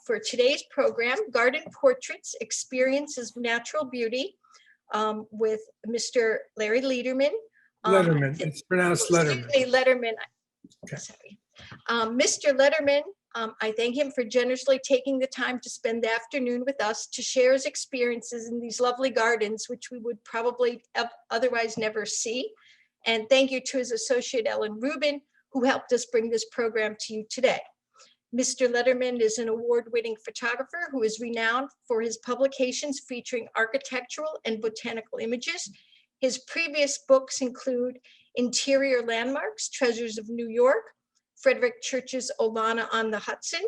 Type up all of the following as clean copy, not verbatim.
For today's program, Garden Portraits, Experiences of Natural Beauty, with Mr. Larry Lederman. Letterman, it's pronounced Letterman. Excuse me, Letterman. Okay. Sorry. Mr. Letterman, I thank him for generously taking the time to spend the afternoon with us to share his experiences in these lovely gardens, which we would probably otherwise never see. And thank you to his associate, Ellen Rubin, who helped us bring this program to you today. Mr. Letterman is an award-winning photographer who is renowned for his publications featuring architectural and botanical images. His previous books include Interior Landmarks, Treasures of New York, Frederick Church's Olana on the Hudson,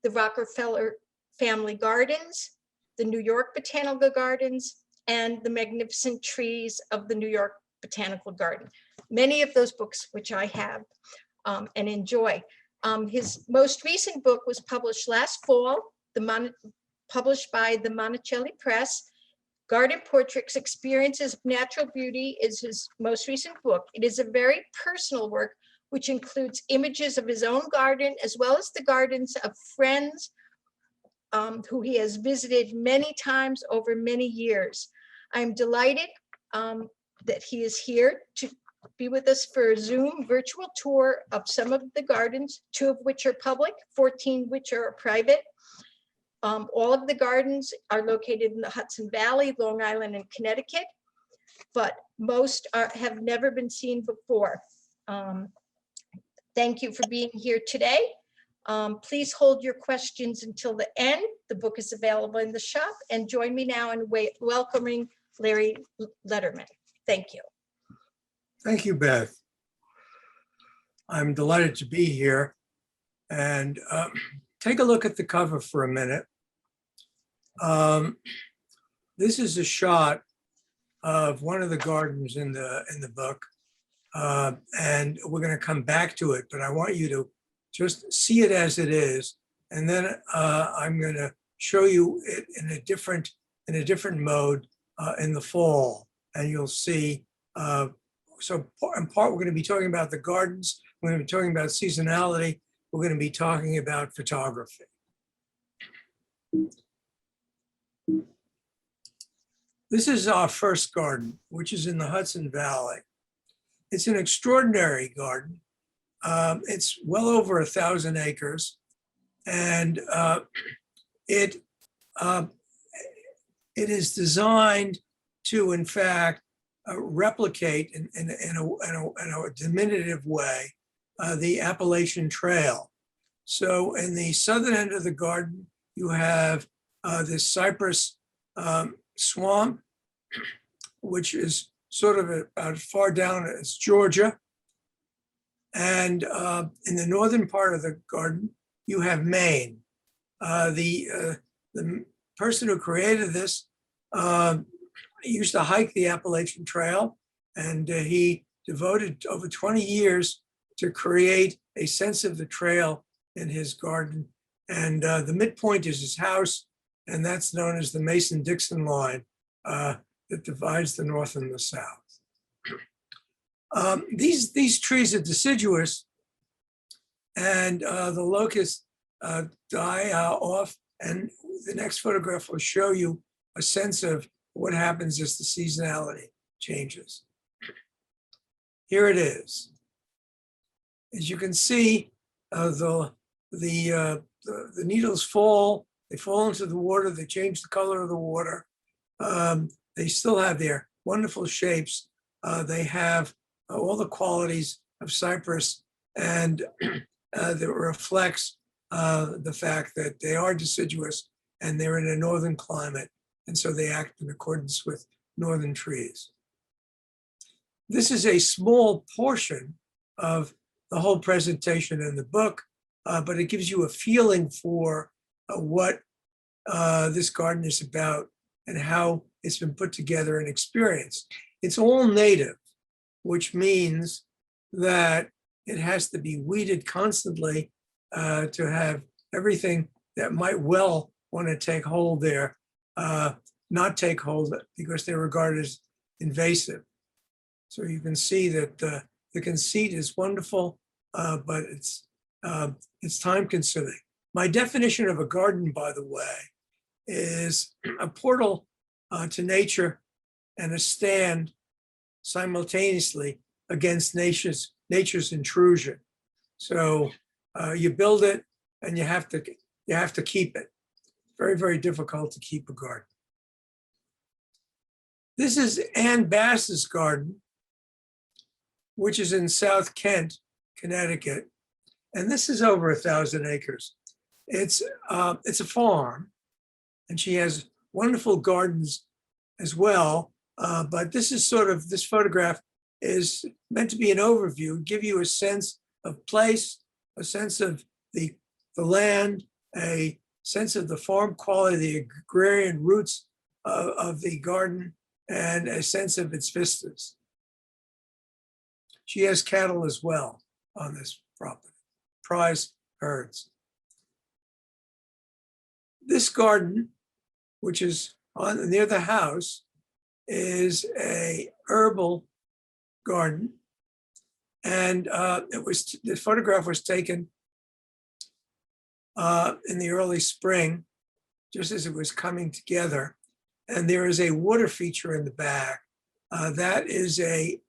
the Rockefeller Family Gardens, the New York Botanical Gardens, and the Magnificent Trees of the New York Botanical Garden. Many of those books which I have and enjoy. His most recent book was published last fall, published by the Monticelli Press. Garden Portraits, Experiences of Natural Beauty is his most recent book. It is a very personal work, which includes images of his own garden, as well as the gardens of friends who he has visited many times over many years. I'm delighted that he is here to be with us for a Zoom virtual tour of some of the gardens, 2 of which are public, 14 which are private. All of the gardens are located in the Hudson Valley, Long Island, and Connecticut, but most have never been seen before. Thank you for being here today. Please hold your questions until the end. The book is available in the shop, and join me now in welcoming Larry Letterman. Thank you. Thank you, Beth. I'm delighted to be here, and take a look at the cover for a minute. This is a shot of one of the gardens in the book, and we're going to come back to it, but I want you to just see it as it is, and then I'm going to show you it in a different mode in the fall, and you'll see. So in part, we're going to be talking about the gardens. We're going to be talking about seasonality. We're going to be talking about photography. This is our first garden, which is in the Hudson Valley. It's an extraordinary garden. It's well over 1,000 acres, and it is designed to, in fact, replicate in a diminutive way the Appalachian Trail. So in the southern end of the garden, you have this cypress swamp, which is sort of about far down as Georgia. And in the northern part of the garden, you have Maine. The person who created this he used to hike the Appalachian Trail, and he devoted over 20 years to create a sense of the trail in his garden. And the midpoint is his house, and that's known as the Mason-Dixon line that divides the north and the south. These trees are deciduous, and the locusts die off, and the next photograph will show you a sense of what happens as the seasonality changes. Here it is. As you can see, the needles fall. They fall into the water. They change the color of the water. They still have their wonderful shapes. They have all the qualities of cypress, and that reflects the fact that they are deciduous and they're in a northern climate. And so they act in accordance with northern trees. This is a small portion of the whole presentation in the book, but it gives you a feeling for what this garden is about and how it's been put together and experienced. It's all native, which means that it has to be weeded constantly to have everything that might well want to take hold there not take hold because they're regarded as invasive. So you can see that the conceit is wonderful, but it's time consuming. My definition of a garden, by the way, is a portal to nature and a stand simultaneously against nature's intrusion. So you build it and you have to keep it. Very, very difficult to keep a garden. This is Ann Bass's garden, which is in South Kent, Connecticut. And this is over 1,000 acres. It's a farm, and she has wonderful gardens as well. But this photograph is meant to be an overview, give you a sense of place, a sense of the land, a sense of the farm quality, the agrarian roots of the garden, and a sense of its vistas. She has cattle as well on this property, prize herds. This garden, which is near the house, is a herbal garden, and the photograph was taken in the early spring, just as it was coming together. And there is a water feature in the back. That is a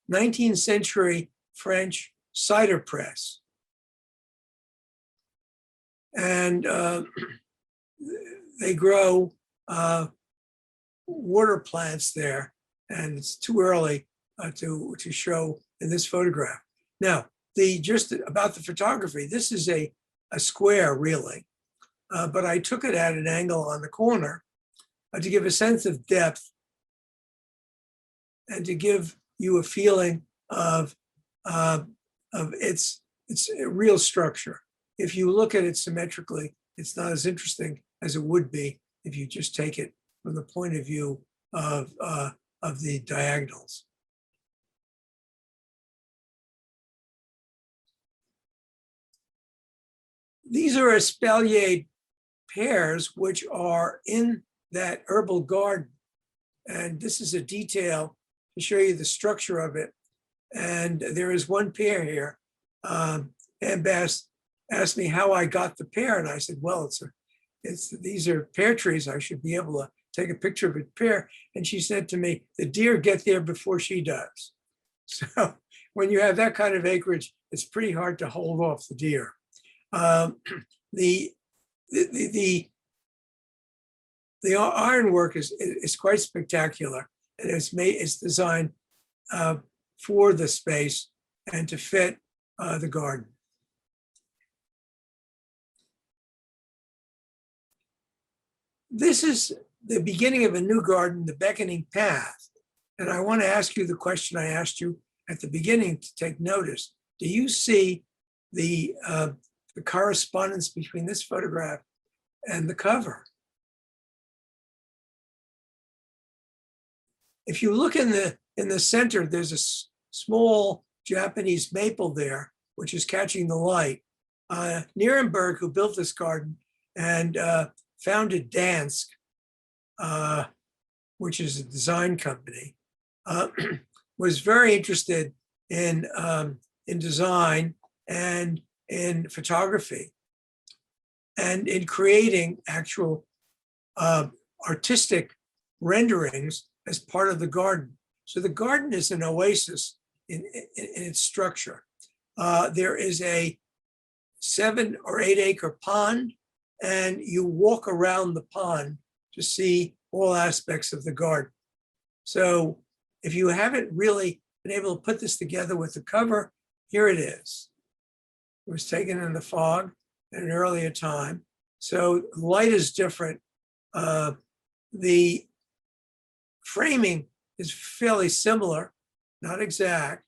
19th century French cider press. And they grow water plants there, and it's too early to show in this photograph. Now, just about the photography, this is a square really, but I took it at an angle on the corner to give a sense of depth and to give you a feeling of its real structure. If you look at it symmetrically, it's not as interesting as it would be if you just take it from the point of view of the diagonals. These are Espalier pears, which are in that herbal garden. And this is a detail to show you the structure of it. And there is one pear here. Ann Bass asked me how I got the pear, and I said, well, these are pear trees. I should be able to take a picture of a pear. And she said to me, the deer get there before she does. So when you have that kind of acreage, it's pretty hard to hold off the deer. The ironwork is quite spectacular, and it's designed for the space and to fit the garden. This is the beginning of a new garden, the beckoning path. And I want to ask you the question I asked you at the beginning to take notice. Do you see the correspondence between this photograph and the cover? If you look in the center, there's a small Japanese maple there, which is catching the light. Nierenberg, who built this garden and founded Dansk, which is a design company, was very interested in design and in photography and in creating actual artistic renderings as part of the garden. So the garden is an oasis in its structure. There is a 7 or 8 acre pond, and you walk around the pond to see all aspects of the garden. So if you haven't really been able to put this together with the cover, here it is. It was taken in the fog at an earlier time. So light is different. The framing is fairly similar, not exact,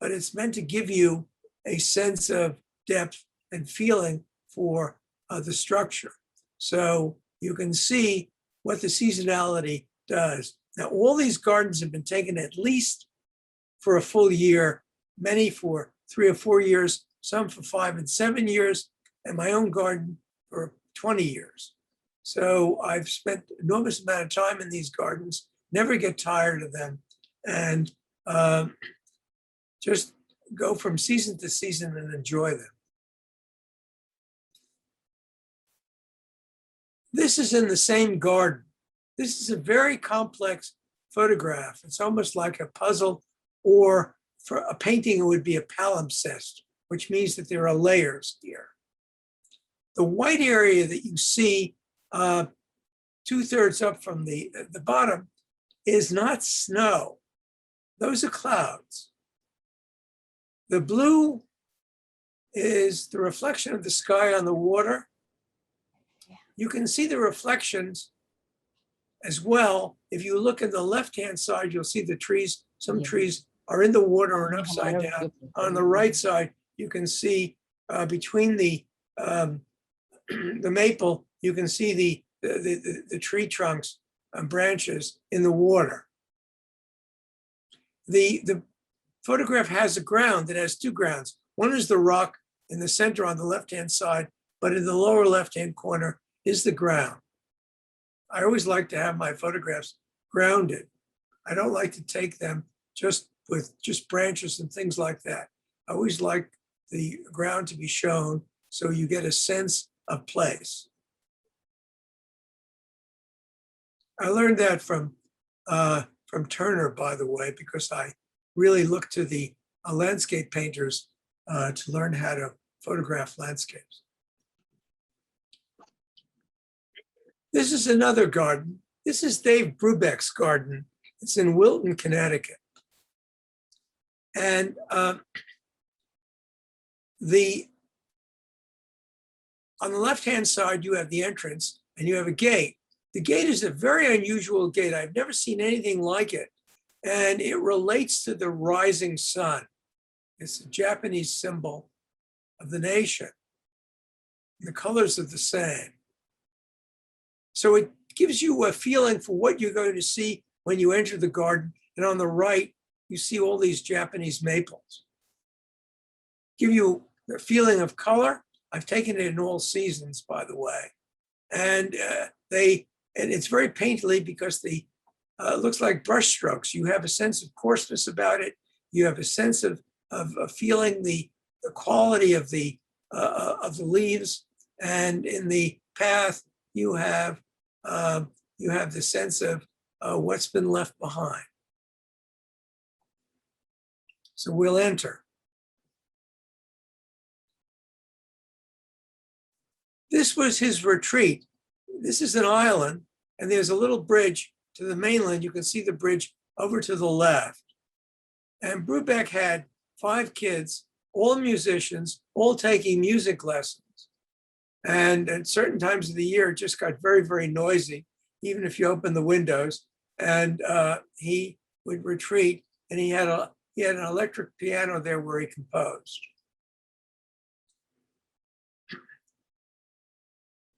but it's meant to give you a sense of depth and feeling for the structure. So you can see what the seasonality does. Now, all these gardens have been taken at least for a full year, many for 3 or 4 years, some for 5 and 7 years, and my own garden for 20 years. So I've spent an enormous amount of time in these gardens, never get tired of them, and just go from season to season and enjoy them. This is in the same garden. This is a very complex photograph. It's almost like a puzzle, or for a painting, it would be a palimpsest, which means that there are layers here. The white area that you see 2/3 up from the bottom is not snow. Those are clouds. The blue is the reflection of the sky on the water. You can see the reflections as well. If you look in the left-hand side, you'll see the trees. Some trees are in the water and upside down. On the right side, you can see between the maple, you can see the tree trunks and branches in the water. The photograph has a ground that has two grounds. One is the rock in the center on the left-hand side, but in the lower left-hand corner is the ground. I always like to have my photographs grounded. I don't like to take them just with just branches and things like that. I always like the ground to be shown so you get a sense of place. I learned that from Turner, by the way, because I really look to the landscape painters to learn how to photograph landscapes. This is another garden. This is Dave Brubeck's garden. It's in Wilton, Connecticut. And on the left-hand side, you have the entrance and you have a gate. The gate is a very unusual gate. I've never seen anything like it. And it relates to the rising sun. It's a Japanese symbol of the nation. The colors are the same. So it gives you a feeling for what you're going to see when you enter the garden. And on the right, you see all these Japanese maples. Give you a feeling of color. I've taken it in all seasons, by the way. And it's very painterly because it looks like brush strokes. You have a sense of coarseness about it. You have a sense of feeling the quality of the leaves. And in the path, you have the sense of what's been left behind. So we'll enter. This was his retreat. This is an island, and there's a little bridge to the mainland. You can see the bridge over to the left. And Brubeck had 5 kids, all musicians, all taking music lessons. And at certain times of the year, it just got very, very noisy, even if you open the windows. And he would retreat, and he had an electric piano there where he composed.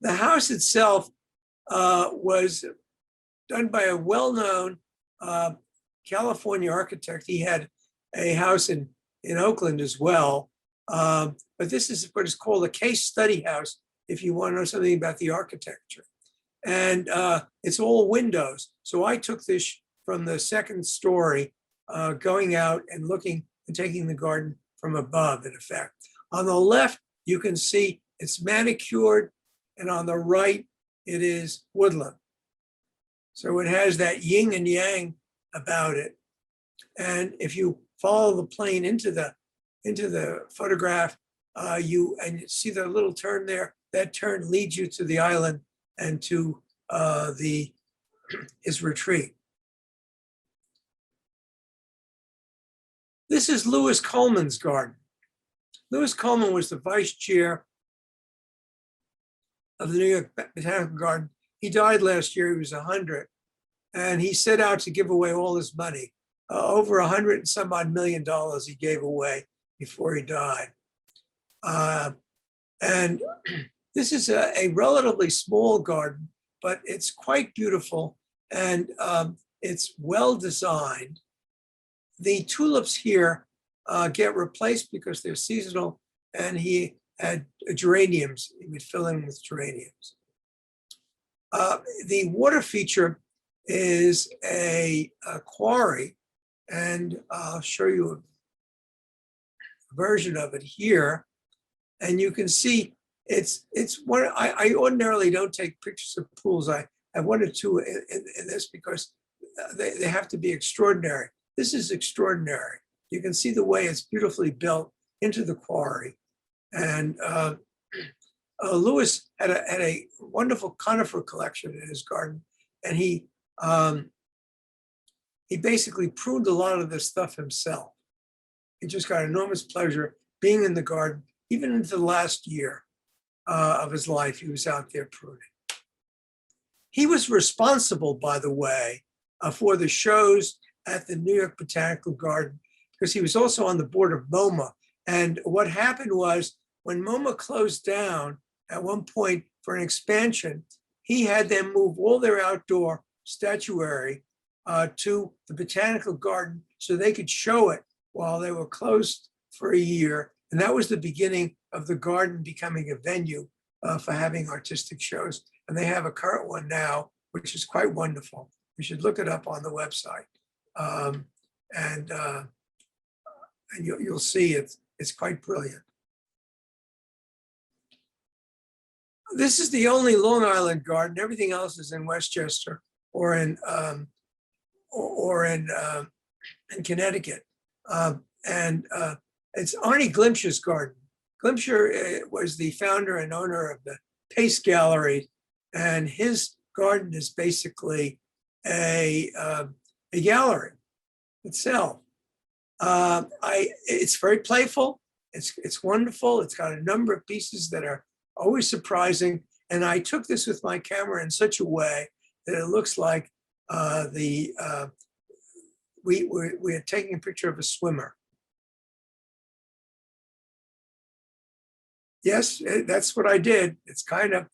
The house itself was done by a well-known California architect. He had a house in Oakland as well. But this is what is called a case study house, if you want to know something about the architecture. And it's all windows. So I took this from the second story, going out and looking and taking the garden from above, in effect. On the left, you can see it's manicured, and on the right, it is woodland. So it has that yin and yang about it. And if you follow the plane into the photograph, you see the little turn there. That turn leads you to the island and to his retreat. This is Louis Coleman's garden. Louis Coleman was the vice chair of the New York Botanical Garden. He died last year. He was 100, and he set out to give away all his money. Over $100 and some odd million he gave away before he died. And this is a relatively small garden, but it's quite beautiful, and it's well designed. The tulips here get replaced because they're seasonal, and he had geraniums. He would fill in with geraniums. The water feature is a quarry, and I'll show you a version of it here. And you can see It's one, I ordinarily don't take pictures of pools. I have one or two in this because they have to be extraordinary. This is extraordinary. You can see the way it's beautifully built into the quarry. And Lewis had a wonderful conifer collection in his garden, and he basically pruned a lot of this stuff himself. He just got enormous pleasure being in the garden, even into the last year of his life. He was out there pruning. He was responsible, by the way, for the shows at the New York Botanical Garden, because he was also on the board of MoMA. And what happened was, when MoMA closed down at one point for an expansion, he had them move all their outdoor statuary to the Botanical Garden so they could show it while they were closed for a year. And that was the beginning of the garden becoming a venue for having artistic shows. And they have a current one now, which is quite wonderful. You should look it up on the website. And you'll see it's quite brilliant. This is the only Long Island garden. Everything else is in Westchester or in Connecticut. It's Arnie Glimpson's garden. Glimpson was the founder and owner of the Pace Gallery, and his garden is basically a gallery itself. It's very playful. It's wonderful. It's got a number of pieces that are always surprising. And I took this with my camera in such a way that it looks like we're taking a picture of a swimmer. Yes, that's what I did. It's kind of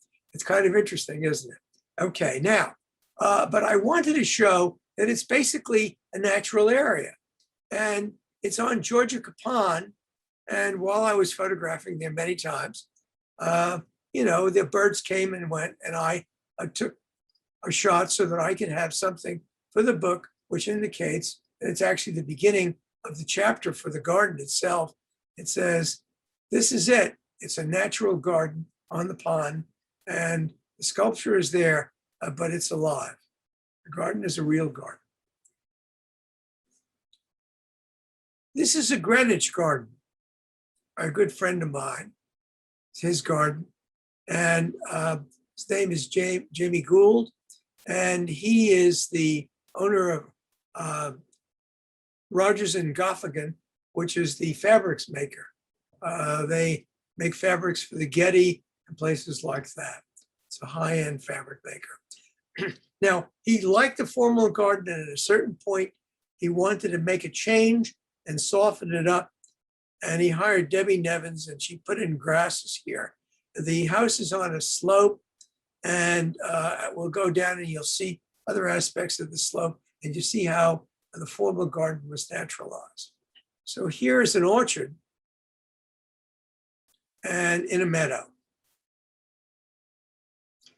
interesting, isn't it? Okay, now, but I wanted to show that it's basically a natural area, and it's on Georgia Capon. And while I was photographing there many times, the birds came and went, and I took a shot so that I could have something for the book, which indicates that it's actually the beginning of the chapter for the garden itself. It says, this is it. It's a natural garden on the pond, and the sculpture is there, but it's alive. The garden is a real garden. This is a Greenwich garden, a good friend of mine. It's his garden, and his name is Jamie Gould, and he is the owner of Rogers and Goffigan, which is the fabrics maker. They make fabrics for the Getty and places like that. It's a high-end fabric maker. Now, he liked the formal garden, and at a certain point, he wanted to make a change and soften it up. And he hired Debbie Nevins, and she put in grasses here. The house is on a slope, and we'll go down and you'll see other aspects of the slope, and you see how the formal garden was naturalized. So here is an orchard and in a meadow.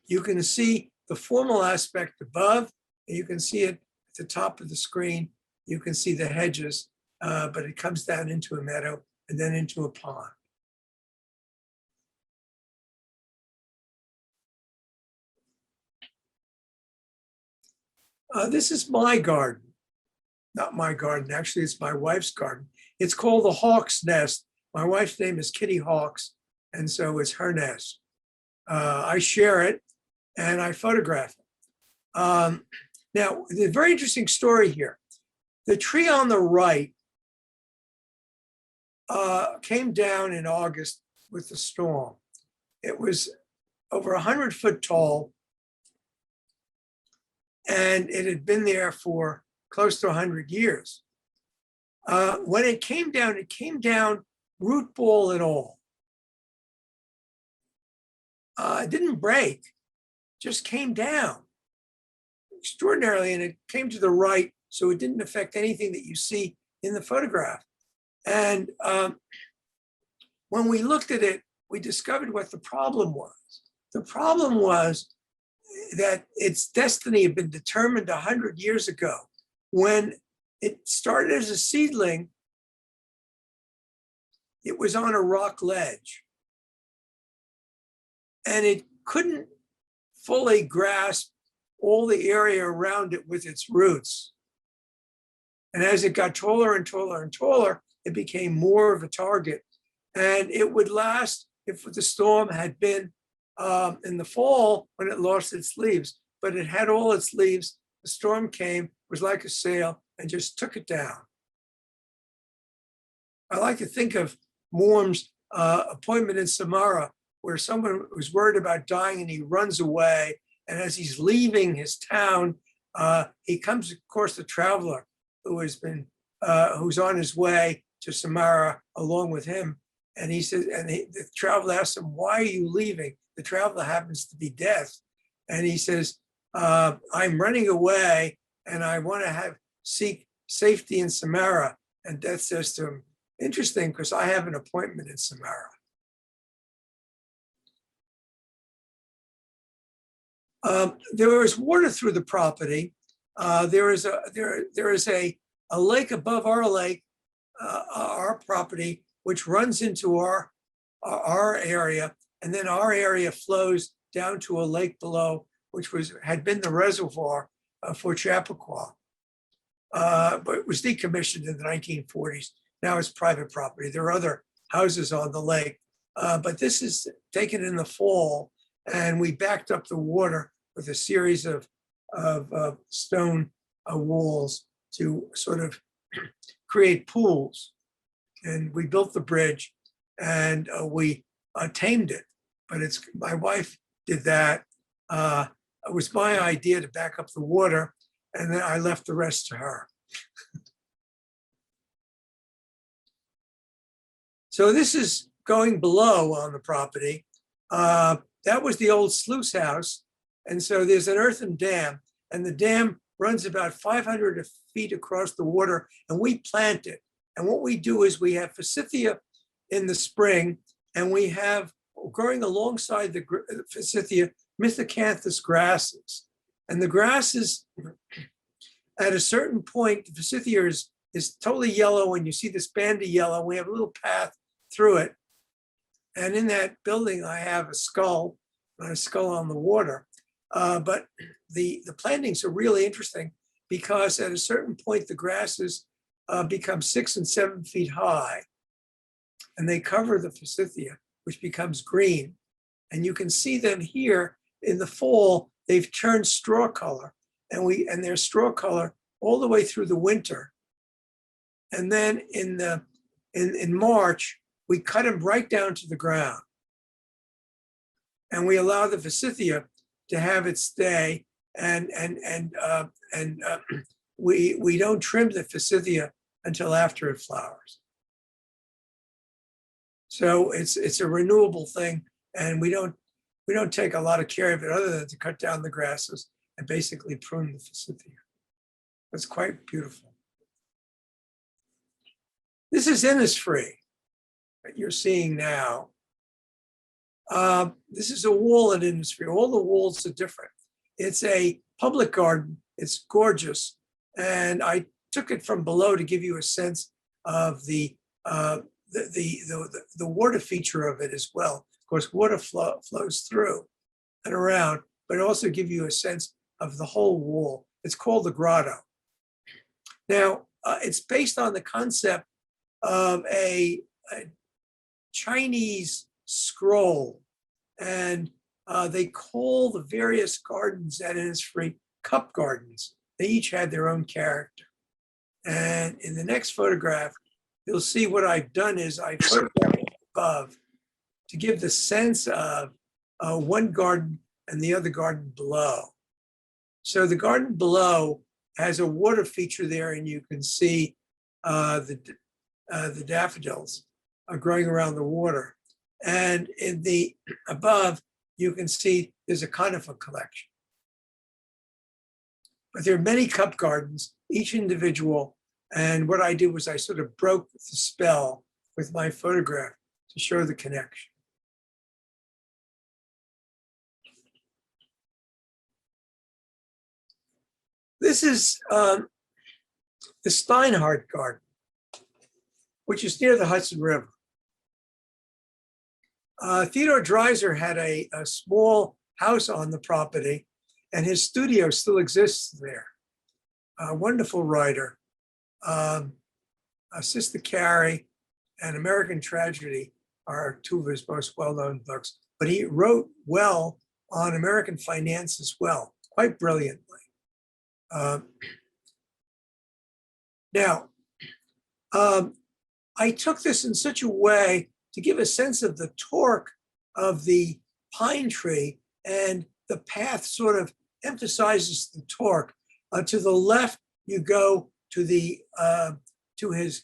You can see the formal aspect above, and you can see it at the top of the screen. You can see the hedges, but it comes down into a meadow and then into a pond. This is my garden. Not my garden, actually, it's my wife's garden. It's called the Hawk's Nest. My wife's name is Kitty Hawks, and so it's her nest. I share it and I photograph it. Now, the very interesting story here. The tree on the right came down in August with the storm. It was over 100 foot tall, and it had been there for close to 100 years. When it came down root ball and all. It didn't break, just came down extraordinarily, and it came to the right, so it didn't affect anything that you see in the photograph. And when we looked at it, we discovered what the problem was. The problem was that its destiny had been determined 100 years ago. When it started as a seedling, it was on a rock ledge. and it couldn't fully grasp all the area around it with its roots. And as it got taller and taller and taller, it became more of a target. And it would last if the storm had been in the fall when it lost its leaves, but it had all its leaves. The storm came, was like a sail, and just took it down. I like to think of Morm's appointment in Samara, where someone was worried about dying and he runs away. And as he's leaving his town, he comes across the traveler who has been, who's on his way to Samara along with him. And he says, and the traveler asks him, "Why are you leaving?" The traveler happens to be Death. And he says, "I'm running away and I want to seek safety in Samara." And Death says to him, "Interesting, because I have an appointment in Samara." There is water through the property. There is a lake above our lake, our property, which runs into our area, and then our area flows down to a lake below, which had been the reservoir for Chappaqua, but it was decommissioned in the 1940s. Now it's private property. There are other houses on the lake, but this is taken in the fall, and we backed up the water with a series of stone walls to sort of create pools. And we built the bridge, and we tamed it. But my wife did that. It was my idea to back up the water, and then I left the rest to her. So this is going below on the property. That was the old sluice house. And so there's an earthen dam, and the dam runs about 500 feet across the water, and we plant it. And what we do is we have forsythia in the spring, and we have growing alongside the forsythia, mithocanthus grasses. And the grasses, at a certain point, the forsythia is totally yellow, and you see this band of yellow. We have a little path through it. And in that building, I have a skull on the water. But the plantings are really interesting because at a certain point, the grasses become 6 and 7 feet high, and they cover the forsythia, which becomes green. And you can see them here in the fall. They've turned straw color, and they're straw color all the way through the winter. And then in March, we cut them right down to the ground, and we allow the forsythia to have its day, and we don't trim the forsythia until after it flowers. So it's a renewable thing, and we don't take a lot of care of it other than to cut down the grasses and basically prune the forsythia. It's quite beautiful. This is Innisfree that you're seeing now. This is a wall at Innisfree. All the walls are different. It's a public garden. It's gorgeous. And I took it from below to give you a sense of the water feature of it as well. Of course, water flows through and around, but also give you a sense of the whole wall. It's called the Grotto. Now, it's based on the concept of a Chinese scroll, and they call the various gardens at Innisfree cup gardens. They each had their own character. And in the next photograph, you'll see what I've done is I photographed above to give the sense of one garden and the other garden below. So the garden below has a water feature there, and you can see the daffodils are growing around the water. And in the above, you can see there's a conifer collection. But there are many cup gardens, each individual. And what I did was I sort of broke the spell with my photograph to show the connection. This is the Steinhardt Garden, which is near the Hudson River. Theodore Dreiser had a small house on the property, and his studio still exists there. A wonderful writer. Sister Carrie and American Tragedy are two of his most well-known books, but he wrote well on American finance as well, quite brilliantly. Now, I took this in such a way to give a sense of the torque of the pine tree, and the path sort of emphasizes the torque. To the left, you go to to his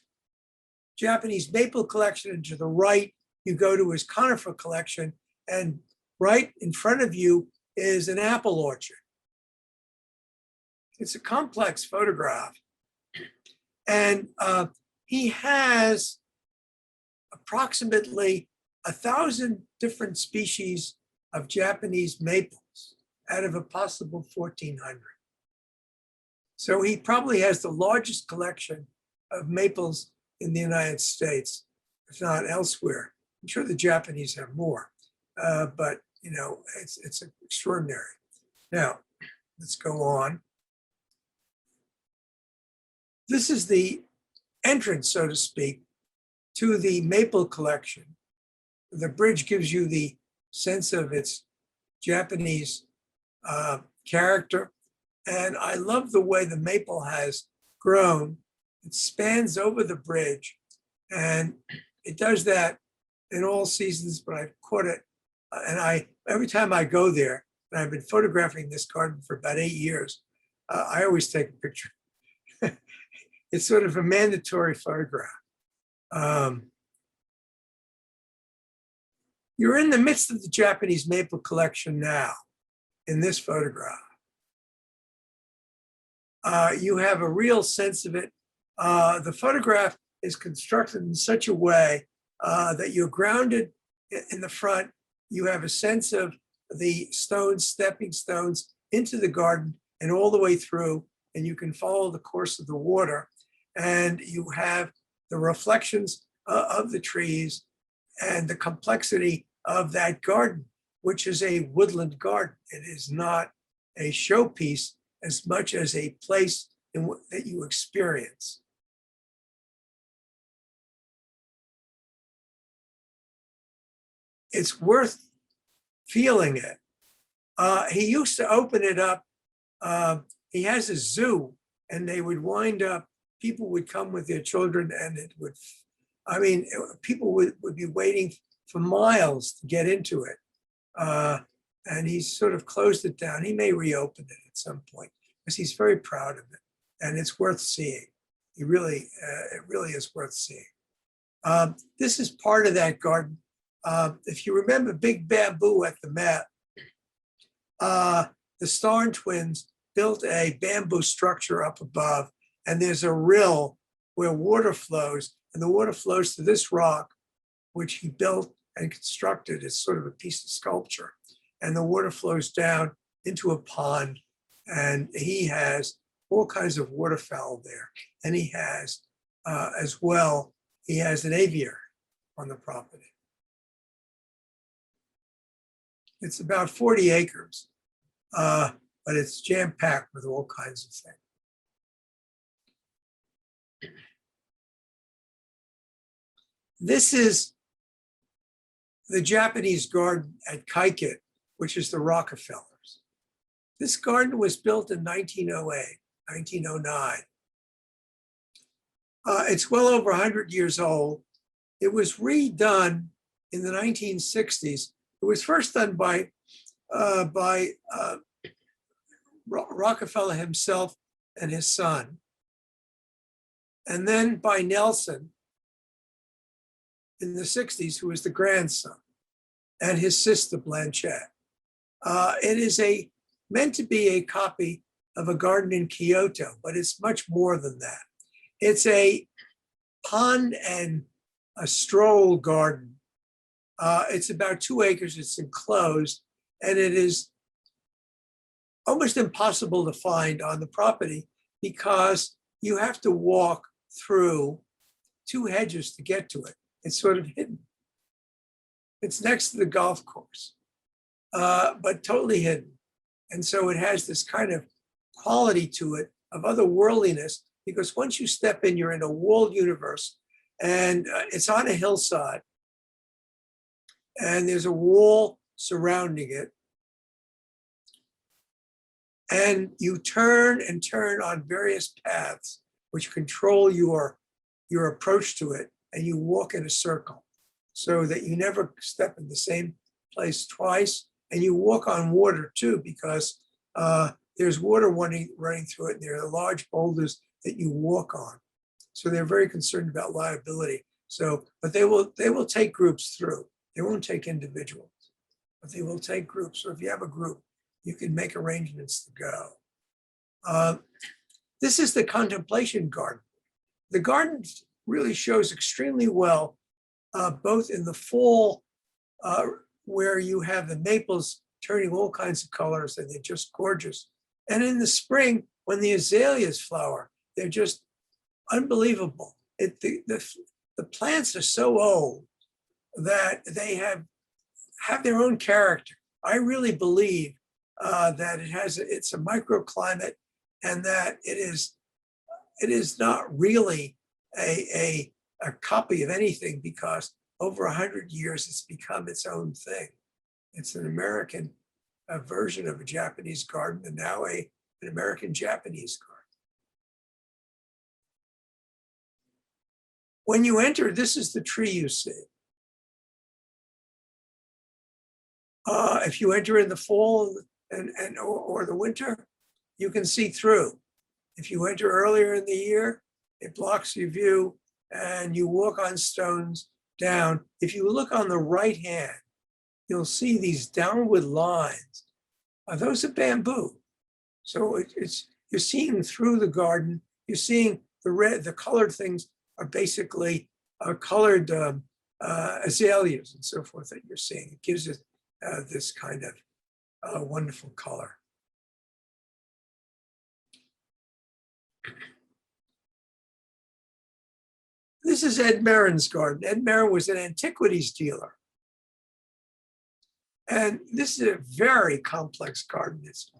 Japanese maple collection, and to the right, you go to his conifer collection, and right in front of you is an apple orchard. It's a complex photograph. And he has approximately 1,000 different species of Japanese maples out of a possible 1,400. So he probably has the largest collection of maples in the United States, if not elsewhere. I'm sure the Japanese have more, but you know, it's extraordinary. Now, let's go on. This is the entrance, so to speak, to the maple collection. The bridge gives you the sense of its Japanese character. And I love the way the maple has grown. It spans over the bridge, and it does that in all seasons, but I've caught it. And every time I go there, and I've been photographing this garden for about 8 years, I always take a picture. It's sort of a mandatory photograph. You're in the midst of the Japanese maple collection now in this photograph. You have a real sense of it. The photograph is constructed in such a way that you're grounded in the front. You have a sense of the stones, stepping stones into the garden and all the way through, and you can follow the course of the water. And you have the reflections of the trees and the complexity of that garden, which is a woodland garden. It is not a showpiece as much as a place that you experience. It's worth feeling it. He used to open it up. He has a zoo, and they would wind up, people would come with their children, and it would, I mean, people would be waiting for miles to get into it. And he's sort of closed it down. He may reopen it at some point because he's very proud of it, and it's worth seeing. It really is worth seeing. This is part of that garden. If you remember Big Bamboo at the Met, the Starn twins built a bamboo structure up above, and there's a rill where water flows, and the water flows to this rock, which he built and constructed as sort of a piece of sculpture. And the water flows down into a pond, and he has all kinds of waterfowl there. And he has, as well, he has an aviary on the property. It's about 40 acres, but it's jam-packed with all kinds of things. This is the Japanese garden at Kaikit, which is the Rockefellers. This garden was built in 1908, 1909. It's well over 100 years old. It was redone in the 1960s. It was first done by Rockefeller himself and his son, and then by Nelson in the 60s, who was the grandson, and his sister Blanchette. It is meant to be a copy of a garden in Kyoto, but it's much more than that. It's a pond and a stroll garden. It's about 2 acres, it's enclosed, and it is almost impossible to find on the property because you have to walk through 2 hedges to get to it. It's sort of hidden. It's next to the golf course, but totally hidden. And so it has this kind of quality to it of otherworldliness, because once you step in, you're in a walled universe, and it's on a hillside, and there's a wall surrounding it. And you turn and turn on various paths which control your approach to it, and you walk in a circle so that you never step in the same place twice. And you walk on water too, because there's water running through it, and there are large boulders that you walk on. So they're very concerned about liability. So, but they will take groups through. They won't take individuals, but they will take groups. So if you have a group, you can make arrangements to go. This is the contemplation garden. The garden really shows extremely well, both in the fall, where you have the maples turning all kinds of colors, and they're just gorgeous. And in the spring, when the azaleas flower, they're just unbelievable. The plants are so old that they have their own character. I really believe that it's a microclimate, and that it is not really a copy of anything, because over 100 years it's become its own thing. It's an American version of a Japanese garden, and now an American Japanese garden. When you enter, this is the tree you see. If you enter in the fall or the winter, you can see through. If you enter earlier in the year, it blocks your view, and you walk on stones down. If you look on the right hand, you'll see these downward lines. Those are bamboo. So you're seeing through the garden. You're seeing the colored things are basically colored azaleas and so forth that you're seeing. It gives it this kind of wonderful color. This is Ed Marin's garden. Ed Marin was an antiquities dealer. And this is a very complex garden. It's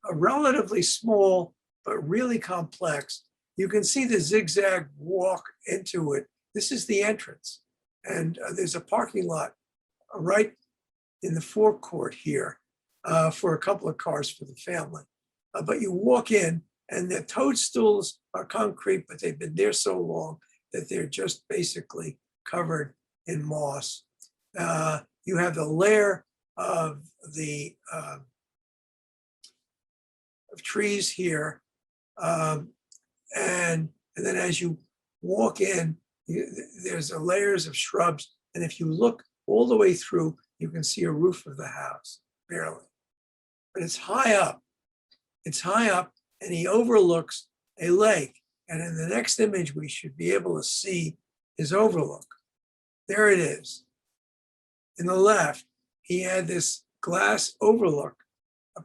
a relatively small, but really complex. You can see the zigzag walk into it. This is the entrance. And there's a parking lot right in the forecourt here for a couple of cars for the family. But you walk in, and the toadstools are concrete, but they've been there so long that they're just basically covered in moss. You have the layer of the of trees here, and then as you walk in, there's layers of shrubs, and if you look all the way through, you can see a roof of the house, barely. But it's high up. It's high up, and he overlooks a lake. And in the next image, we should be able to see his overlook. There it is. In the left, he had this glass overlook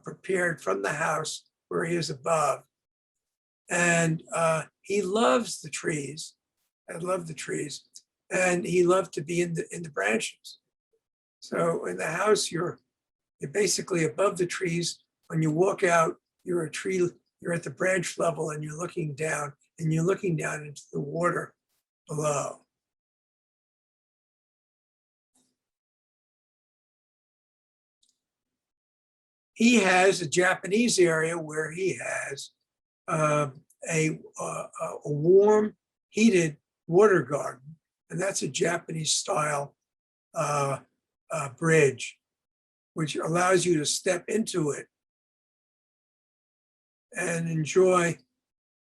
prepared from the house where he is above. And he loves the trees. I love the trees. And he loved to be in the branches. So in the house, you're basically above the trees. When you walk out, you're at the branch level, and you're looking down, into the water below. He has a Japanese area where he has a warm, heated water garden, and that's a Japanese style bridge, which allows you to step into it and enjoy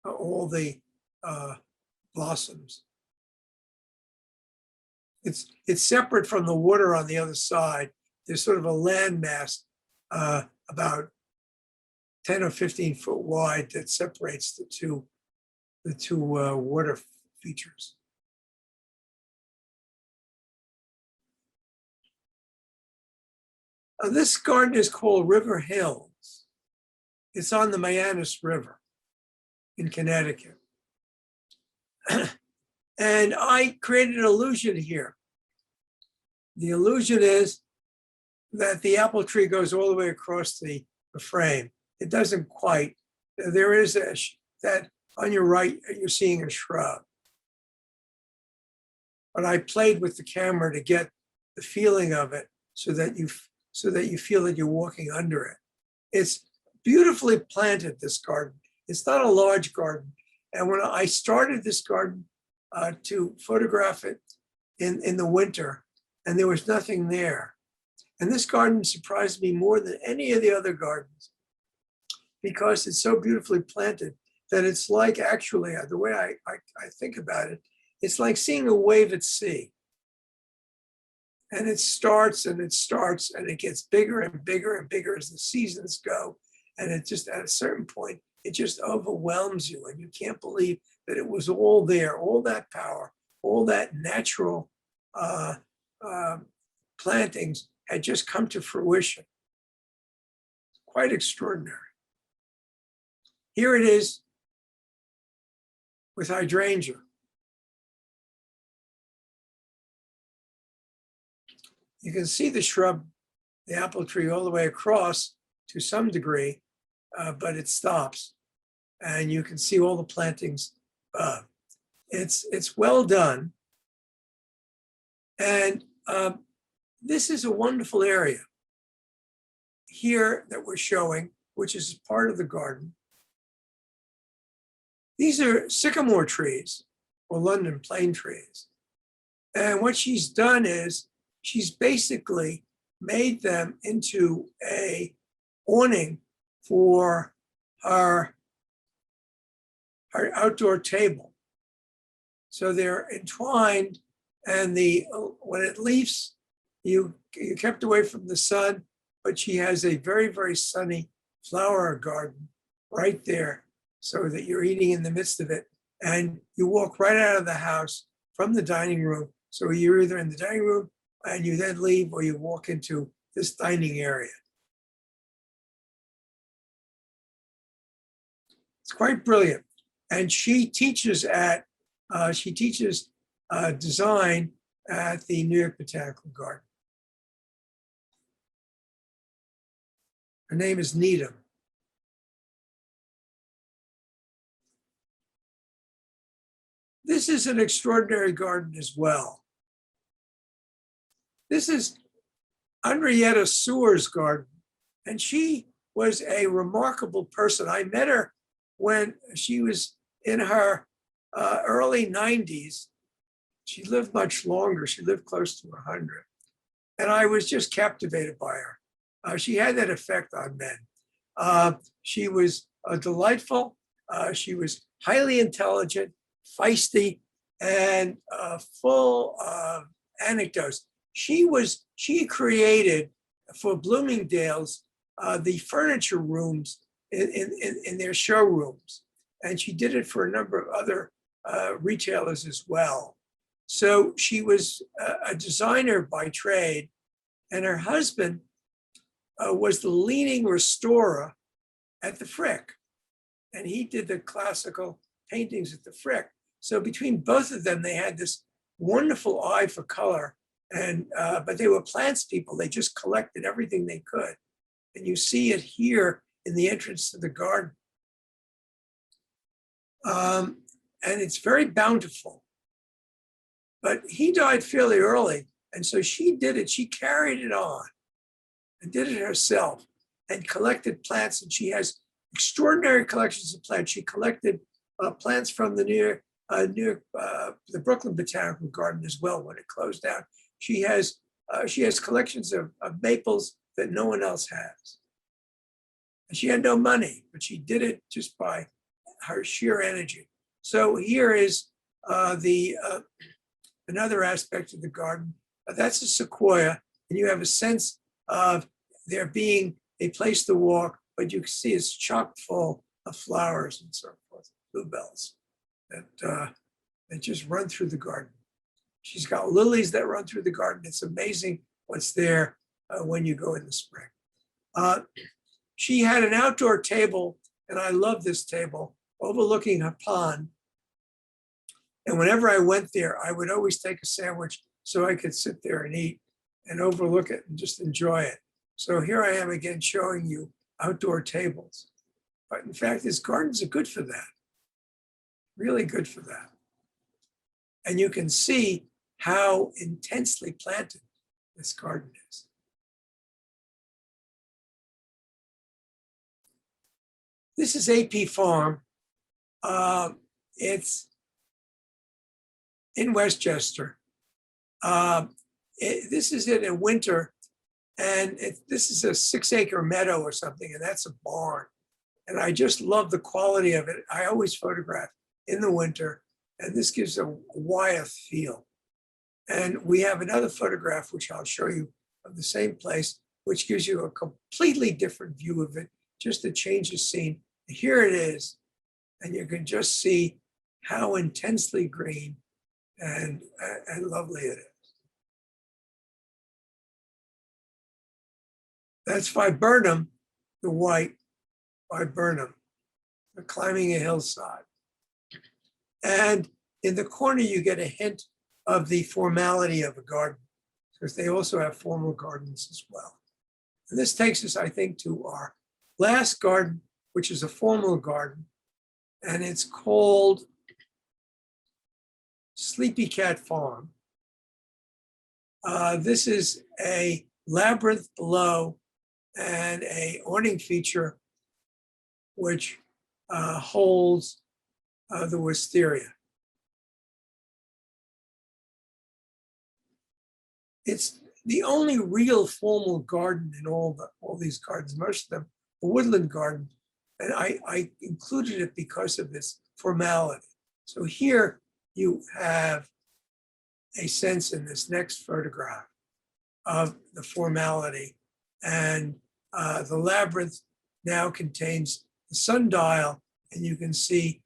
all the blossoms. It's separate from the water on the other side. There's sort of a landmass about 10 or 15 foot wide that separates the two water features. This garden is called River Hills. It's on the Mianus River in Connecticut. And I created an illusion here The illusion is that the apple tree goes all the way across the frame. It doesn't quite. There is that on your right, you're seeing a shrub. But I played with the camera to get the feeling of it so that you feel that you're walking under it. It's beautifully planted, this garden. It's not a large garden. And when I started this garden to photograph it in the winter, and there was nothing there. And this garden surprised me more than any of the other gardens because it's so beautifully planted that it's like, actually, the way I think about it, it's like seeing a wave at sea. And it starts and it starts and it gets bigger and bigger and bigger as the seasons go. And it just, at a certain point, it just overwhelms you. And you can't believe that it was all there, all that power, all that natural plantings had just come to fruition. Quite extraordinary. Here it is with hydrangea. You can see the shrub, the apple tree, all the way across to some degree, but it stops. And you can see all the plantings. It's well done. And this is a wonderful area here that we're showing, which is part of the garden. These are sycamore trees or London plane trees. And what she's done is she's basically made them into a awning for her outdoor table. So they're entwined, and when it leaves, you kept away from the sun, but she has a very, very sunny flower garden right there so that you're eating in the midst of it. And you walk right out of the house from the dining room. So you're either in the dining room and you then leave, or you walk into this dining area. It's quite brilliant. And she teaches design at the New York Botanical Garden. Her name is Needham. This is an extraordinary garden as well. This is Henrietta Sewer's garden, and she was a remarkable person. I met her when she was in her early 90s. She lived much longer. She lived close to 100. And I was just captivated by her. She had that effect on men. She was delightful. She was highly intelligent, feisty, and full of anecdotes. She created for Bloomingdale's the furniture rooms in their showrooms. And she did it for a number of other retailers as well. So she was a designer by trade, and her husband was the leading restorer at the Frick. And he did the classical paintings at the Frick. So between both of them, they had this wonderful eye for color. And but they were plants people. They just collected everything they could. And you see it here in the entrance to the garden. And it's very bountiful. But he died fairly early. And so she did it. She carried it on and did it herself and collected plants. And she has extraordinary collections of plants. She collected plants from the the Brooklyn Botanical Garden as well when it closed down. She has collections of maples that no one else has. And she had no money, but she did it just by her sheer energy. So here is another aspect of the garden. That's a sequoia, and you have a sense of there being a place to walk, but you can see it's chock full of flowers and so forth, bluebells that just run through the garden. She's got lilies that run through the garden. It's amazing what's there when you go in the spring. She had an outdoor table, and I love this table, overlooking a pond. And whenever I went there, I would always take a sandwich so I could sit there and eat. and overlook it and just enjoy it. So here I am again showing you outdoor tables. But in fact, these gardens are good for that. Really good for that. And you can see how intensely planted this garden is. This is AP Farm. It's in Westchester. This is in a winter, and this is a 6-acre meadow or something, and that's a barn. And I just love the quality of it. I always photograph in the winter, and this gives a Wyeth feel. And we have another photograph, which I'll show you, of the same place, which gives you a completely different view of it, just to change the scene. Here it is, and you can just see how intensely green and lovely it is. That's Viburnum, the white Viburnum. They're climbing a hillside. And in the corner, you get a hint of the formality of a garden, because they also have formal gardens as well. And this takes us, I think, to our last garden, which is a formal garden, and it's called Sleepy Cat Farm. This is a labyrinth below and a awning feature which holds the wisteria. It's the only real formal garden in all these gardens, most of them a woodland garden. And I included it because of this formality. So here you have a sense in this next photograph of the formality. And the labyrinth now contains the sundial, and you can see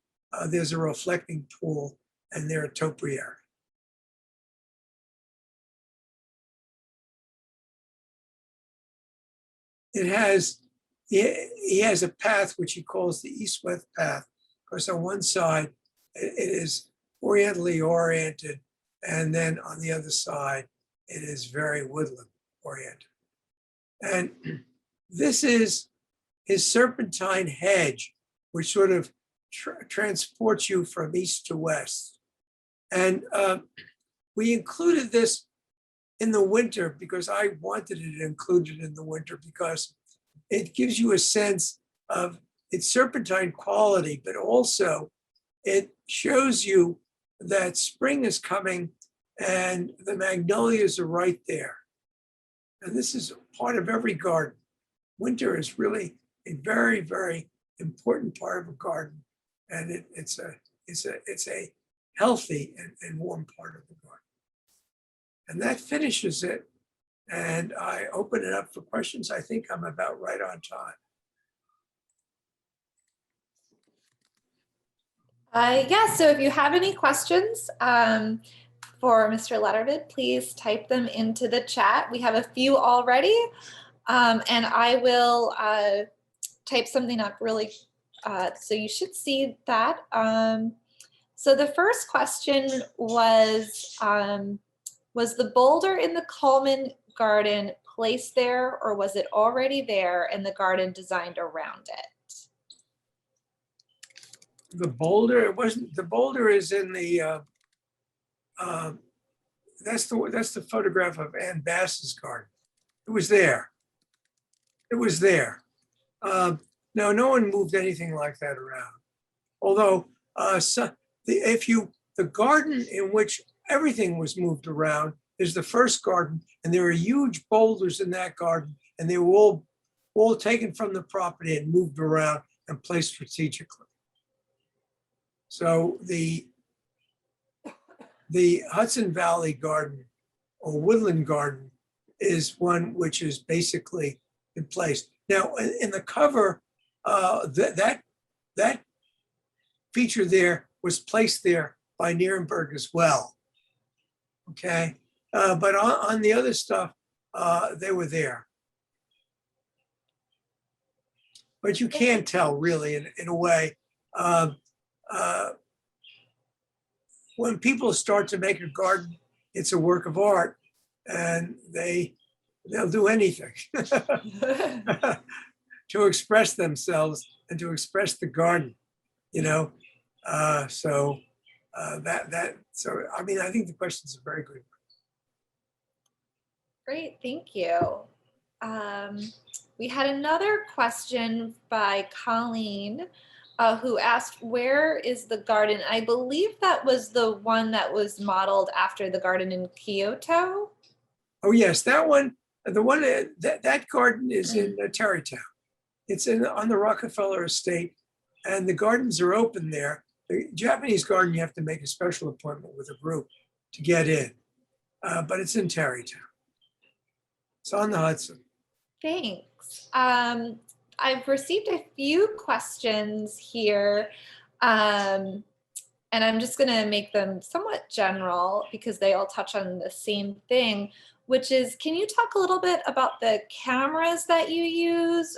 there's a reflecting pool and there are topiary. He has a path which he calls the east-west path, because on one side it is orientally oriented, and then on the other side it is very woodland oriented. And this is his serpentine hedge, which sort of transports you from east to west. And we included this in the winter because I wanted it included in the winter, because it gives you a sense of its serpentine quality, but also it shows you that spring is coming and the magnolias are right there. And this is part of every garden. Winter is really a very, very important part of a garden, and it's a healthy and warm part of the garden. And that finishes it. And I open it up for questions. I think I'm about right on time. Yeah, so if you have any questions for Mr. Letterman, please type them into the chat. We have a few already, and I will type something up really, so you should see that. So the first question was the boulder in the Coleman garden placed there, or was it already there and the garden designed around it? The boulder, it wasn't, the boulder is in the, that's the photograph of Ann Bass's garden. It was there. It was there. No, no one moved anything like that around. Although, the garden in which everything was moved around is the first garden, and there are huge boulders in that garden, and they were all taken from the property and moved around and placed strategically. So the Hudson Valley Garden or Woodland Garden is one which is basically in place. Now, in the cover, that feature there was placed there by Nierenberg as well. Okay, but on the other stuff, they were there. But you can't tell really in a way. When people start to make a garden, it's a work of art. and they'll do anything to express themselves and to express the garden, you know. So I mean, I think the questions are very good. Great, thank you. We had another question by Colleen, who asked, where is the garden? I believe that was the one that was modeled after the garden in Kyoto. Oh yes, that one, the one that garden is in Tarrytown. It's on the Rockefeller estate, and the gardens are open there. The Japanese garden, you have to make a special appointment with a group to get in, but it's in Tarrytown. It's on the Hudson. Thanks. I've received a few questions here, and I'm just going to make them somewhat general because they all touch on the same thing, which is, can you talk a little bit about the cameras that you use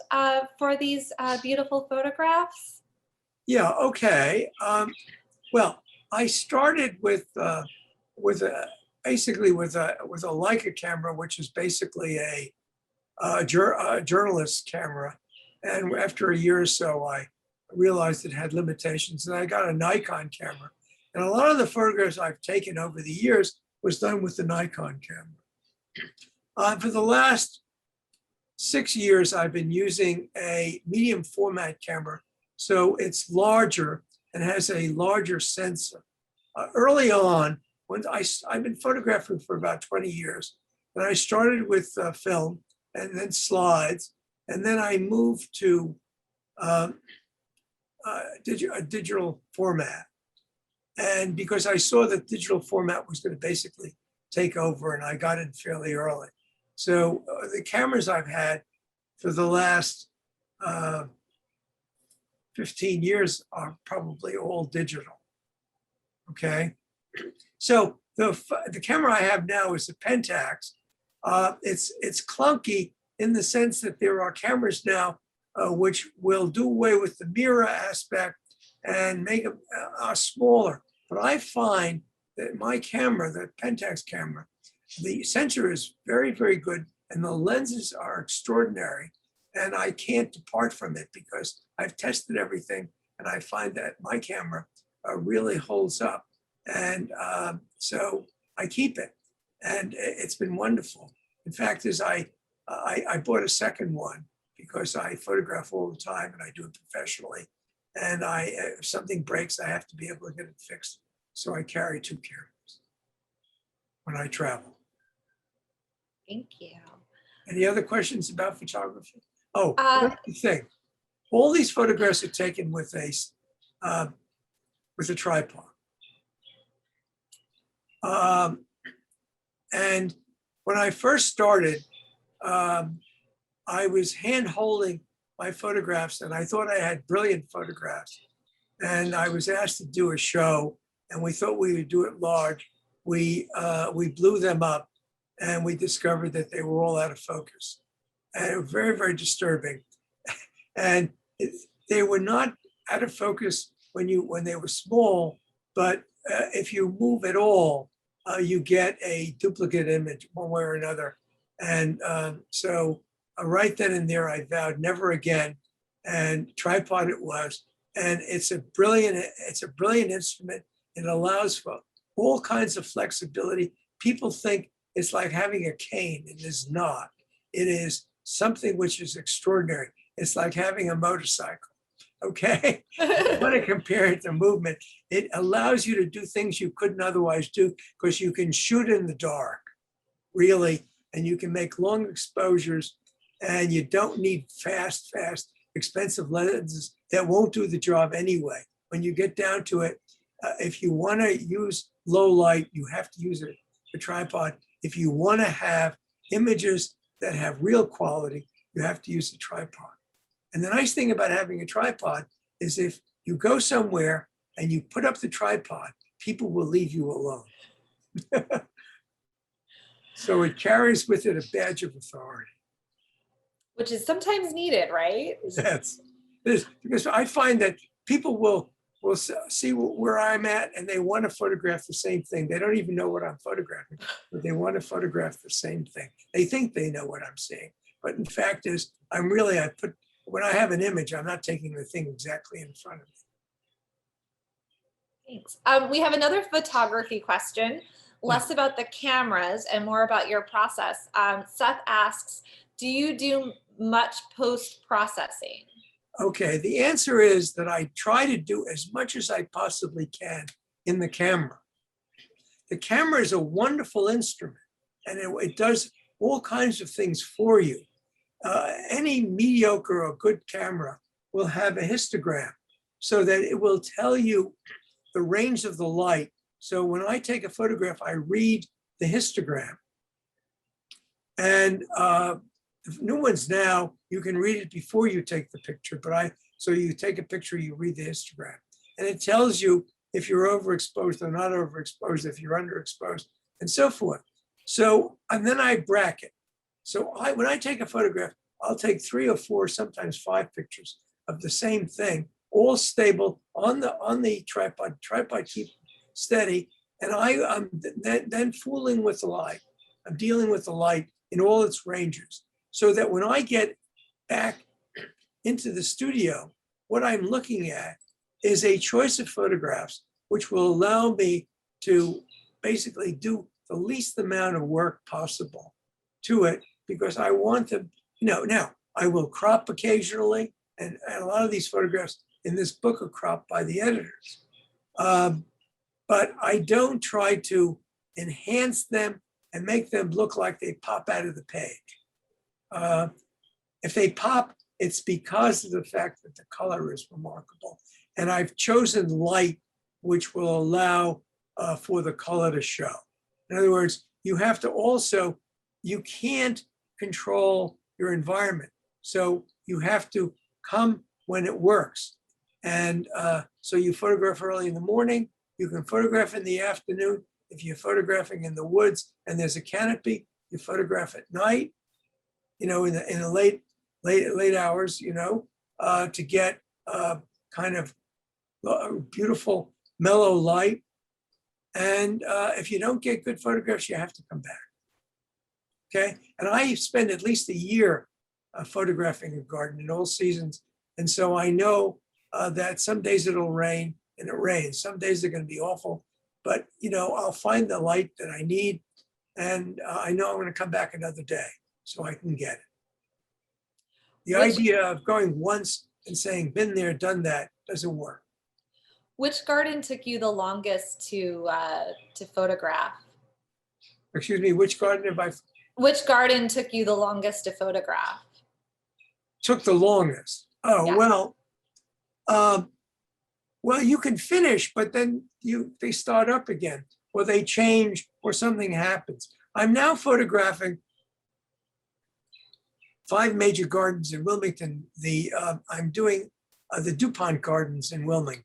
for these beautiful photographs? Yeah, okay. Well, I started basically with a Leica camera, which is basically a journalist camera. And after a year or so, I realized it had limitations, and I got a Nikon camera. And a lot of the photographs I've taken over the years was done with the Nikon camera. For the last 6 years, I've been using a medium format camera. So it's larger and has a larger sensor. Early on, when I've been photographing for about 20 years, and I started with film and then slides, and then I moved to a digital format. And because I saw that digital format was going to basically take over, and I got in fairly early. So the cameras I've had for the last 15 years are probably all digital. Okay. So the camera I have now is a Pentax. It's clunky in the sense that there are cameras now which will do away with the mirror aspect and make them smaller. But I find that my camera, the Pentax camera, the sensor is very, very good, and the lenses are extraordinary. And I can't depart from it because I've tested everything, and I find that my camera really holds up. And so I keep it, and it's been wonderful. In fact, I bought a second one because I photograph all the time and I do it professionally. And if something breaks, I have to be able to get it fixed. So I carry 2 cameras when I travel. Thank you. Any other questions about photography? Oh, one thing. All these photographs are taken with a tripod. And when I first started, I was hand holding my photographs, and I thought I had brilliant photographs. And I was asked to do a show, and we thought we would do it large. We blew them up, and we discovered that they were all out of focus. And it was very, very disturbing. And they were not out of focus when they were small, but if you move at all, you get a duplicate image one way or another. And so right then and there, I vowed never again. And tripod it was. And it's a brilliant instrument. It allows for all kinds of flexibility. People think it's like having a cane. It is not. It is something which is extraordinary. It's like having a motorcycle. Okay. I want to compare it to movement. It allows you to do things you couldn't otherwise do because you can shoot in the dark, really, and you can make long exposures, and you don't need fast, expensive lenses that won't do the job anyway. When you get down to it, if you want to use low light, you have to use a tripod. If you want to have images that have real quality, you have to use a tripod. And the nice thing about having a tripod is if you go somewhere and you put up the tripod, people will leave you alone. So it carries with it a badge of authority. Which is sometimes needed, right? That's because I find that people will will see where I'm at, and they want to photograph the same thing. They don't even know what I'm photographing, but they want to photograph the same thing. They think they know what I'm seeing, but in fact is, when I have an image, I'm not taking the thing exactly in front of me. Thanks. We have another photography question, less about the cameras and more about your process. Seth asks, do you do much post-processing? Okay, the answer is that I try to do as much as I possibly can in the camera. The camera is a wonderful instrument, and it does all kinds of things for you. Any mediocre or good camera will have a histogram so that it will tell you the range of the light. So when I take a photograph, I read the histogram. And the new ones now, you can read it before you take the picture, so you take a picture, you read the histogram. And it tells you if you're overexposed or not overexposed, if you're underexposed, and so forth. So, and then I bracket. So when I take a photograph, I'll take 3 or 4, sometimes 5 pictures of the same thing, all stable on the tripod. Tripod keep steady, and I'm then fooling with the light. I'm dealing with the light in all its ranges, so that when I get back into the studio, what I'm looking at is a choice of photographs which will allow me to basically do the least amount of work possible to it, because I want them, now I will crop occasionally, and a lot of these photographs in this book are cropped by the editors. But I don't try to enhance them and make them look like they pop out of the page. If they pop, it's because of the fact that the color is remarkable. And I've chosen light which will allow for the color to show. In other words, you have to also, you can't control your environment. So you have to come when it works. And so you photograph early in the morning, you can photograph in the afternoon. If you're photographing in the woods and there's a canopy, you photograph at night, in the late hours, to get kind of beautiful, mellow light. And if you don't get good photographs, you have to come back. Okay. And I spend at least a year photographing a garden in all seasons. And so I know that some days it'll rain and it rains. Some days they're going to be awful, but I'll find the light that I need, and I know I'm going to come back another day so I can get it. The idea of going once and saying, been there, done that, doesn't work. Which garden took you the longest to photograph? Excuse me, which garden have I? Which garden took you the longest to photograph? Took the longest. Oh, yeah. Well, you can finish, but then they start up again, or they change, or something happens. I'm now photographing 5 major gardens in Wilmington. I'm doing the DuPont gardens in Wilmington,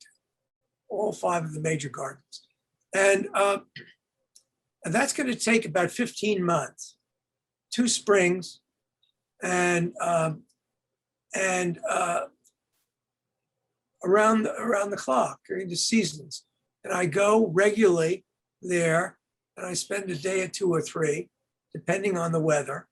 all 5 of the major gardens. And that's going to take about 15 months, 2 springs, and around the clock during the seasons. And I go regularly there, and I spend a day or 2 or 3, depending on the weather,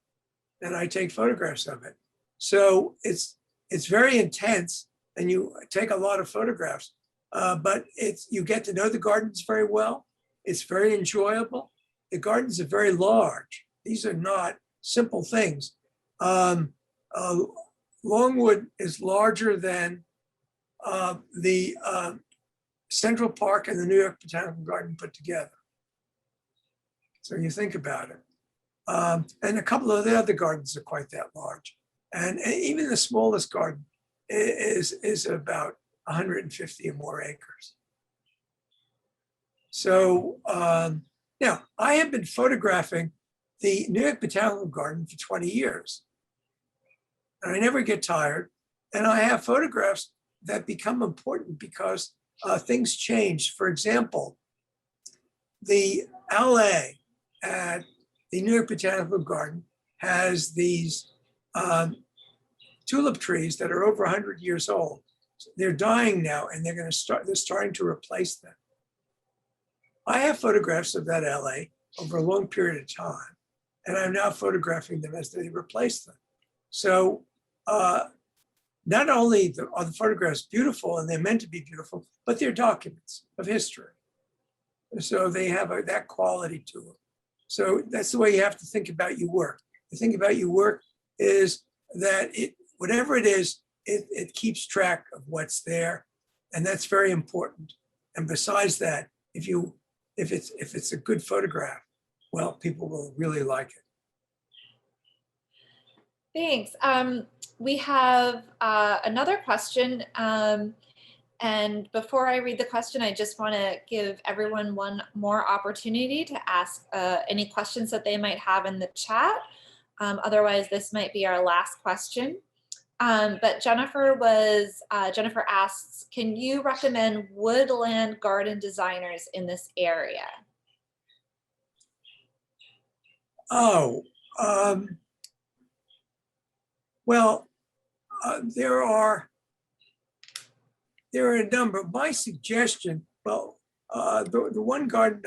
and I take photographs of it. So it's very intense, and you take a lot of photographs, but you get to know the gardens very well. It's very enjoyable. The gardens are very large. These are not simple things. Longwood is larger than the Central Park and the New York Botanical Garden put together. So you think about it. And a couple of the other gardens are quite that large. And even the smallest garden is about 150 or more acres. So now I have been photographing the New York Botanical Garden for 20 years. And I never get tired. And I have photographs that become important because things change. For example, the alley at the New York Botanical Garden has these tulip trees that are over 100 years old. They're dying now, and they're starting to replace them. I have photographs of that LA over a long period of time, and I'm now photographing them as they replace them. So not only are the photographs beautiful, and they're meant to be beautiful, but they're documents of history. So they have that quality to them. So that's the way you have to think about your work. The thing about your work is that whatever it is, it keeps track of what's there, and that's very important. And besides that, if it's a good photograph, well, people will really like it. Thanks. We have another question. And before I read the question, I just want to give everyone one more opportunity to ask any questions that they might have in the chat. Otherwise, this might be our last question. But Jennifer asks, can you recommend woodland garden designers in this area? Oh, well, there are a number. My suggestion, well, the one garden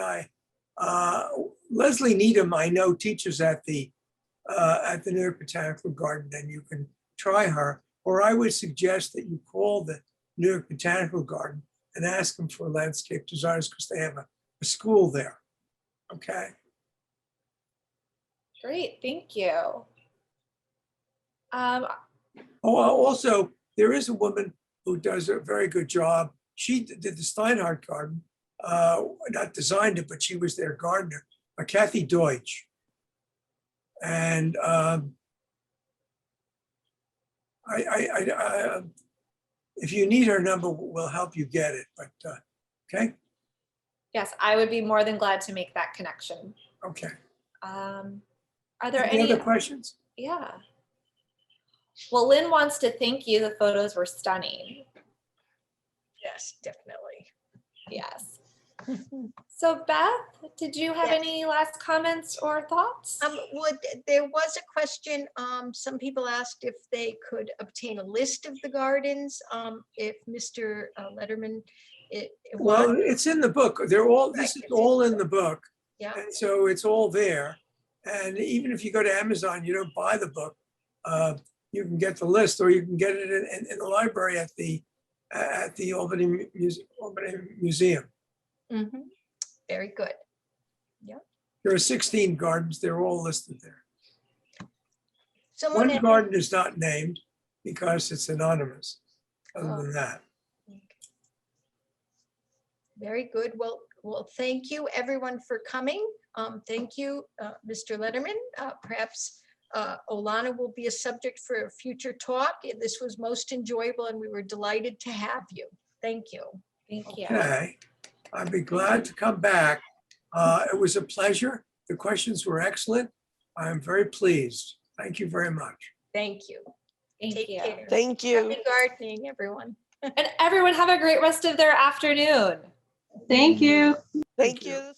Leslie Needham, I know, teaches at the New York Botanical Garden, and you can try her. Or I would suggest that you call the New York Botanical Garden and ask them for landscape designers, because they have a school there. Okay. Great, thank you. Also, there is a woman who does a very good job. She did the Steinhardt Garden, not designed it, but she was their gardener, Kathy Deutsch. And if you need her number, we'll help you get it. But okay. Yes, I would be more than glad to make that connection. Okay. Are there any other questions? Yeah. Well, Lynn wants to thank you. The photos were stunning. Yes, definitely. Yes. So Beth, did you have any last comments or thoughts? There was a question. Some people asked if they could obtain a list of the gardens. If Mr. Letterman, Well, it's in the book. They're all. This is all in the book. Yeah. And so it's all there. And even if you go to Amazon, you don't buy the book. You can get the list, or you can get it in the library at the Albany Museum. Mm-hmm. Very good. Yeah. There are 16 gardens. They're all listed there. One garden is not named because it's anonymous. Other than that. Okay. Very good. Well, thank you everyone for coming. Thank you, Mr. Letterman. Perhaps Olana will be a subject for a future talk. This was most enjoyable, and we were delighted to have you. Thank you. Thank you. Okay, I'd be glad to come back. It was a pleasure. The questions were excellent. I'm very pleased. Thank you very much. Thank you. Thank you. Care. Thank you. Happy gardening, everyone. And everyone have a great rest of their afternoon. Thank you. Thank you.